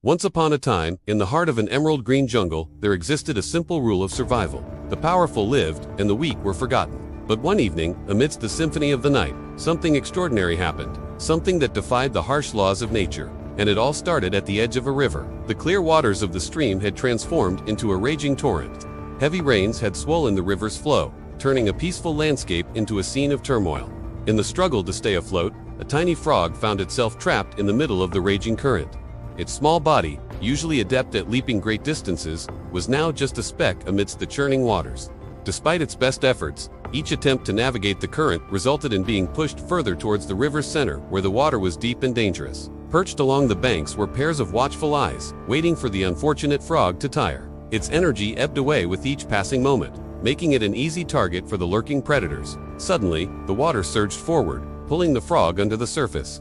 Once upon a time, in the heart of an emerald green jungle, there existed a simple rule of survival. The powerful lived, and the weak were forgotten. But one evening, amidst the symphony of the night, something extraordinary happened. Something that defied the harsh laws of nature. And it all started at the edge of a river. The clear waters of the stream had transformed into a raging torrent. Heavy rains had swollen the river's flow, turning a peaceful landscape into a scene of turmoil. In the struggle to stay afloat, a tiny frog found itself trapped in the middle of the raging current. Its small body, usually adept at leaping great distances, was now just a speck amidst the churning waters. Despite its best efforts, each attempt to navigate the current resulted in being pushed further towards the river's center, where the water was deep and dangerous. Perched along the banks were pairs of watchful eyes, waiting for the unfortunate frog to tire. Its energy ebbed away with each passing moment, making it an easy target for the lurking predators. Suddenly, the water surged forward, pulling the frog under the surface.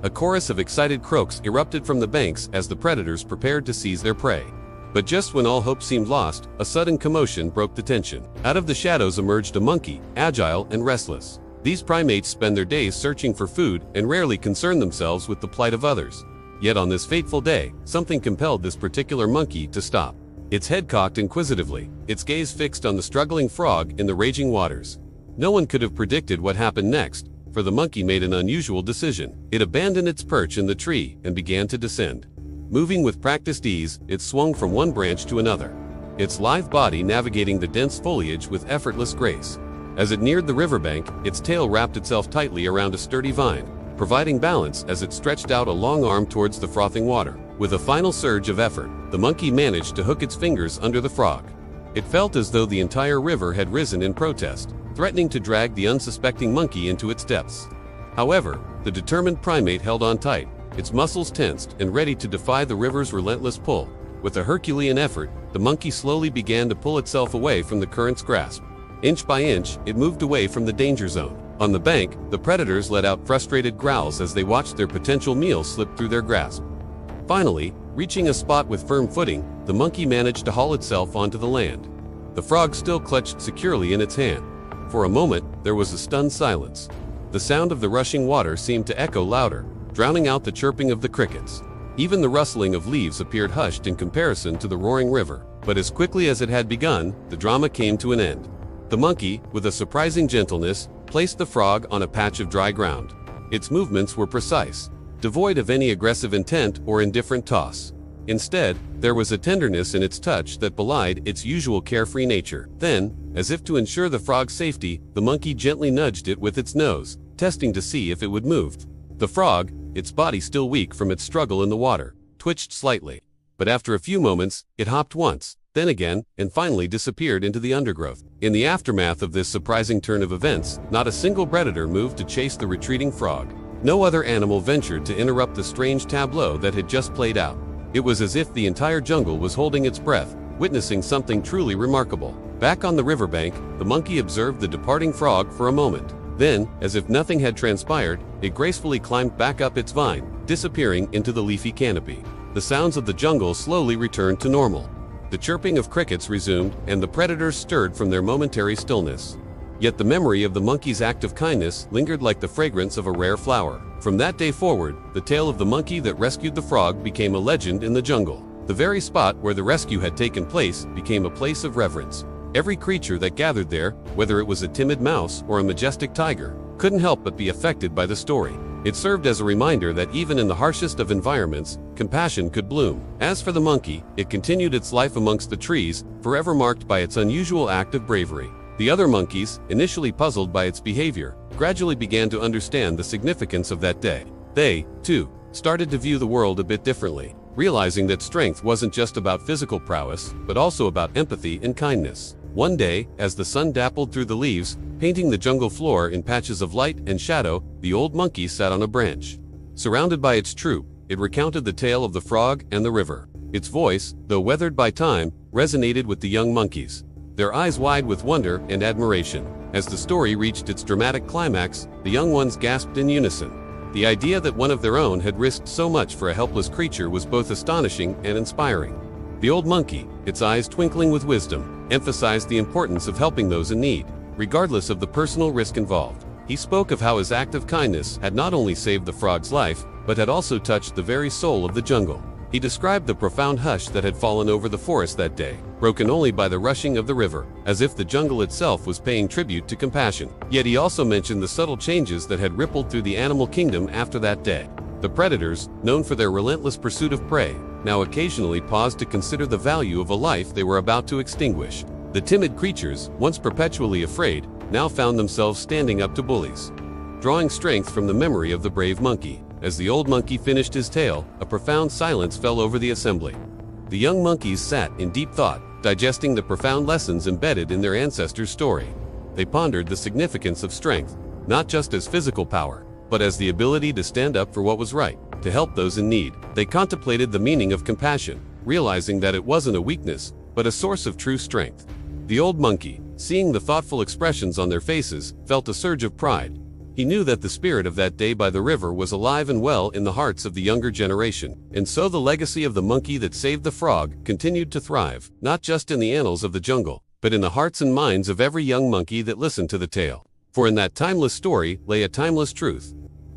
A chorus of excited croaks erupted from the banks as the predators prepared to seize their prey. But just when all hope seemed lost, a sudden commotion broke the tension. Out of the shadows emerged a monkey, agile and restless. These primates spend their days searching for food and rarely concern themselves with the plight of others. Yet on this fateful day, something compelled this particular monkey to stop. Its head cocked inquisitively, its gaze fixed on the struggling frog in the raging waters. No one could have predicted what happened next, for the monkey made an unusual decision. It abandoned its perch in the tree and began to descend. Moving with practiced ease, it swung from one branch to another, its lithe body navigating the dense foliage with effortless grace. As it neared the riverbank, its tail wrapped itself tightly around a sturdy vine, providing balance as it stretched out a long arm towards the frothing water. With a final surge of effort, the monkey managed to hook its fingers under the frog. It felt as though the entire river had risen in protest, threatening to drag the unsuspecting monkey into its depths. However, the determined primate held on tight, its muscles tensed and ready to defy the river's relentless pull. With a Herculean effort, the monkey slowly began to pull itself away from the current's grasp. Inch by inch, it moved away from the danger zone. On the bank, the predators let out frustrated growls as they watched their potential meal slip through their grasp. Finally, reaching a spot with firm footing, the monkey managed to haul itself onto the land. The frog still clutched securely in its hand. For a moment, there was a stunned silence. The sound of the rushing water seemed to echo louder, drowning out the chirping of the crickets. Even the rustling of leaves appeared hushed in comparison to the roaring river. But as quickly as it had begun, the drama came to an end. The monkey, with a surprising gentleness, placed the frog on a patch of dry ground. Its movements were precise, devoid of any aggressive intent or indifferent toss. Instead, there was a tenderness in its touch that belied its usual carefree nature. Then, as if to ensure the frog's safety, the monkey gently nudged it with its nose, testing to see if it would move. The frog, its body still weak from its struggle in the water, twitched slightly. But after a few moments, it hopped once, then again, and finally disappeared into the undergrowth. In the aftermath of this surprising turn of events, not a single predator moved to chase the retreating frog. No other animal ventured to interrupt the strange tableau that had just played out. It was as if the entire jungle was holding its breath, witnessing something truly remarkable. Back on the riverbank, the monkey observed the departing frog for a moment. Then, as if nothing had transpired, it gracefully climbed back up its vine, disappearing into the leafy canopy. The sounds of the jungle slowly returned to normal. The chirping of crickets resumed, and the predators stirred from their momentary stillness. Yet the memory of the monkey's act of kindness lingered like the fragrance of a rare flower. From that day forward, the tale of the monkey that rescued the frog became a legend in the jungle. The very spot where the rescue had taken place became a place of reverence. Every creature that gathered there, whether it was a timid mouse or a majestic tiger, couldn't help but be affected by the story. It served as a reminder that even in the harshest of environments, compassion could bloom. As for the monkey, it continued its life amongst the trees, forever marked by its unusual act of bravery. The other monkeys, initially puzzled by its behavior, gradually began to understand the significance of that day. They, too, started to view the world a bit differently, realizing that strength wasn't just about physical prowess, but also about empathy and kindness. One day, as the sun dappled through the leaves, painting the jungle floor in patches of light and shadow, the old monkey sat on a branch. Surrounded by its troop, it recounted the tale of the frog and the river. Its voice, though weathered by time, resonated with the young monkeys, their eyes wide with wonder and admiration. As the story reached its dramatic climax, the young ones gasped in unison. The idea that one of their own had risked so much for a helpless creature was both astonishing and inspiring. The old monkey, its eyes twinkling with wisdom, emphasized the importance of helping those in need, regardless of the personal risk involved. He spoke of how his act of kindness had not only saved the frog's life, but had also touched the very soul of the jungle. He described the profound hush that had fallen over the forest that day, broken only by the rushing of the river, as if the jungle itself was paying tribute to compassion. Yet he also mentioned the subtle changes that had rippled through the animal kingdom after that day. The predators, known for their relentless pursuit of prey, now occasionally paused to consider the value of a life they were about to extinguish. The timid creatures, once perpetually afraid, now found themselves standing up to bullies, drawing strength from the memory of the brave monkey. As the old monkey finished his tale, a profound silence fell over the assembly. The young monkeys sat in deep thought, digesting the profound lessons embedded in their ancestors' story. They pondered the significance of strength, not just as physical power, but as the ability to stand up for what was right, to help those in need. They contemplated the meaning of compassion, realizing that it wasn't a weakness, but a source of true strength. The old monkey, seeing the thoughtful expressions on their faces, felt a surge of pride. He knew that the spirit of that day by the river was alive and well in the hearts of the younger generation, and so the legacy of the monkey that saved the frog continued to thrive, not just in the annals of the jungle, but in the hearts and minds of every young monkey that listened to the tale. For in that timeless story lay a timeless truth,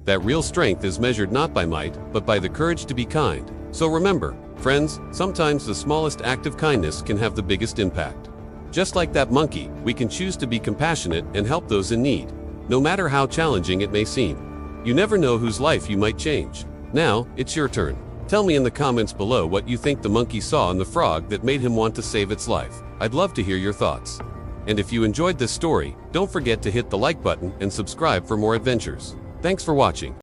that real strength is measured not by might, but by the courage to be kind. So remember, friends, sometimes the smallest act of kindness can have the biggest impact. Just like that monkey, we can choose to be compassionate and help those in need, no matter how challenging it may seem. You never know whose life you might change. Now, it's your turn. Tell me in the comments below what you think the monkey saw in the frog that made him want to save its life. I'd love to hear your thoughts. And if you enjoyed this story, don't forget to hit the like button and subscribe for more adventures. Thanks for watching.